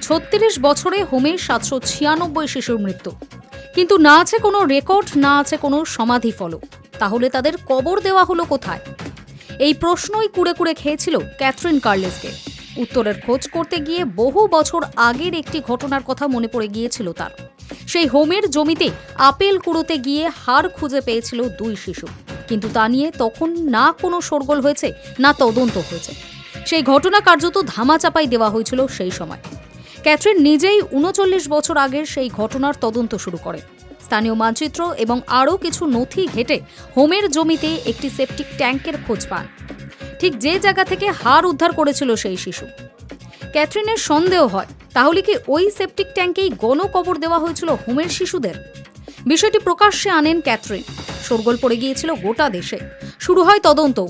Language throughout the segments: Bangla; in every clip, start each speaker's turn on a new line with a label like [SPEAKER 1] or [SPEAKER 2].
[SPEAKER 1] 36 বছরে হোমে 796 শিশুর মৃত্যু, কিন্তু না আছে কোনো রেকর্ড, না আছে কোনো সমাধি ফলক। তাহলে তাদের কবর দেওয়া হলো কোথায়? এই প্রশ্নই কুড়ে কুড়ে খেয়েছিল ক্যাথরিন কার্লেসকে। উত্তরের খোঁজ করতে গিয়ে বহু বছর আগের একটি ঘটনার কথা মনে পড়ে গিয়েছিল তার। সেই হোমের জমিতে আপেল কুড়োতে গিয়ে হাড় খুঁজে পেয়েছিল 2 শিশু, কিন্তু তা নিয়ে তখন না কোনো শোরগোল হয়েছে, না তদন্ত হয়েছে। সেই ঘটনা কার্যত ধামাচাপাই দেওয়া হয়েছিল সেই সময়। ক্যাথরিন নিজেই 39 বছর আগের সেই ঘটনার তদন্ত শুরু করে। স্থানীয় মানচিত্র এবং আরও কিছু নথি ঘেটে হোমের জমিতে একটি সেপটিক ট্যাঙ্কের খোঁজ পান, ঠিক যে জায়গা থেকে হাড় উদ্ধার করেছিল সেই শিশু। ক্যাথরিনের সন্দেহ হয়, তাহলে কি ওই সেপটিক ট্যাঙ্কেই গণকবর দেওয়া হয়েছিল হোমের শিশুদের? বিষয়টি প্রকাশ্যে আনেন ক্যাথরিন। শোরগোল পড়ে গিয়েছিল গোটা দেশে। শুরু হয় তদন্তও।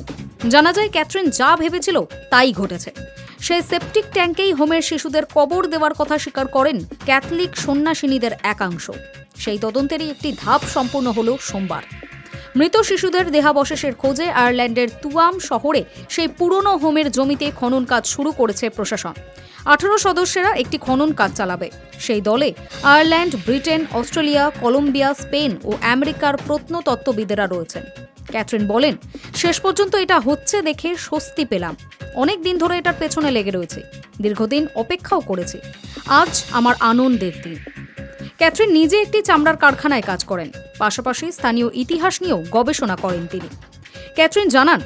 [SPEAKER 1] জানা যায় ক্যাথরিন যা ভেবেছিল তাই ঘটেছে। সেই সেপটিক ট্যাঙ্কেই হোমের শিশুদের কবর দেওয়ার কথা স্বীকার করেন ক্যাথলিক সন্ন্যাসিনীদের একাংশ। সেই তদন্তেরই একটি ধাপ সম্পূর্ণ হলো সোমবার। মৃত শিশুদের দেহাবশেষের খোঁজে আয়ারল্যান্ডের তুয়াম শহরে সেই পুরনো হোমের জমিতে খনন কাজ শুরু করেছে প্রশাসন। 18 সদস্যেরা একটি খনন কাজ চালাবে। সেই দলে Ireland, Britain, Australia, Colombia, Spain ও আমেরিকার প্রত্নতত্ত্ববিদেরা রয়েছেন। ক্যাথরিন বলেন, শেষ পর্যন্ত এটা হচ্ছে দেখে স্বস্তি পেলাম। অনেক দিন ধরে এটার পেছনে লেগে রয়েছে, দীর্ঘদিন অপেক্ষাও করেছি। আজ আমার আনন্দের দিন। ক্যাথরিন নিজে একটি চামড়ার কারখানায় কাজ করেন, পাশাপাশি স্থানীয় ইতিহাস নিয়েও গবেষণা করেন তিনি। ক্যাথরিন জানান,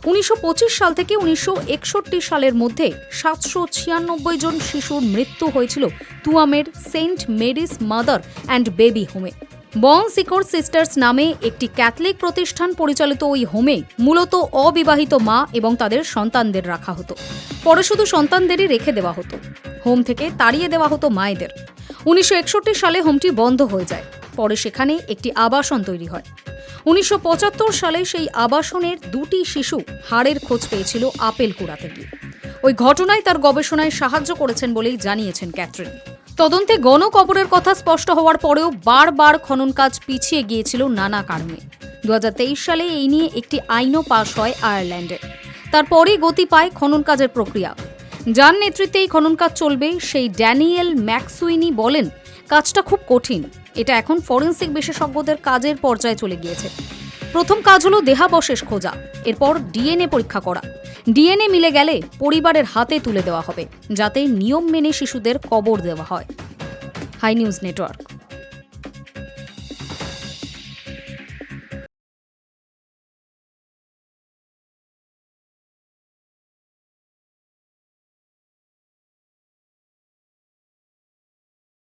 [SPEAKER 1] 1925 সাল থেকে 1961 সালের মধ্যে 796 জন শিশুর মৃত্যু হয়েছিল তুয়ামের Saint Mary's mother and baby হোমে। বন সিকোর সিস্টার্স নামে একটি ক্যাথলিক প্রতিষ্ঠান পরিচালিত ওই হোমে মূলত অবিবাহিত মা এবং তাদের সন্তানদের রাখা হতো। পরে শুধু সন্তানদেরই রেখে দেওয়া হতো। হোম থেকে তাড়িয়ে দেওয়া হতো মায়েদের। 1961 সালে হোমটি বন্ধ হয়ে যায়। পরে সেখানে একটি আবাসন তৈরি হয়। 1975 সালে সেই আবাসনের 2টি শিশু হাড়ের খোঁজ পেয়েছিল আপেল কুড়াতে গিয়ে। ওই ঘটনায় তার গবেষণায় সাহায্য করেছেন বলেই জানিয়েছেন ক্যাথরিন। তদন্তে গণকবরের কথা স্পষ্ট হওয়ার পরেও বারবার খনন কাজ পিছিয়ে গিয়েছিল নানা কারণে। 2023 সালে এই নিয়ে একটি আইনও পাশ হয় আয়ারল্যান্ডে। তারপরেই গতি পায় খনন কাজের প্রক্রিয়া। যার নেতৃত্বে এই খনন কাজ চলবে সেই ড্যানিয়েল ম্যাকসুইনি বলেন, কাজটা খুব কঠিন। এটা এখন ফরেন্সিক বিশেষজ্ঞদের কাজের পর্যায়ে চলে গিয়েছে। প্রথম কাজ হলো দেহাবশেষ খোঁজা, এরপর ডিএনএ পরীক্ষা করা। ডিএনএ মিলে গেলে পরিবারের হাতে তুলে দেওয়া হবে, যাতে নিয়ম মেনে শিশুদের কবর দেওয়া হয়। Hi News network.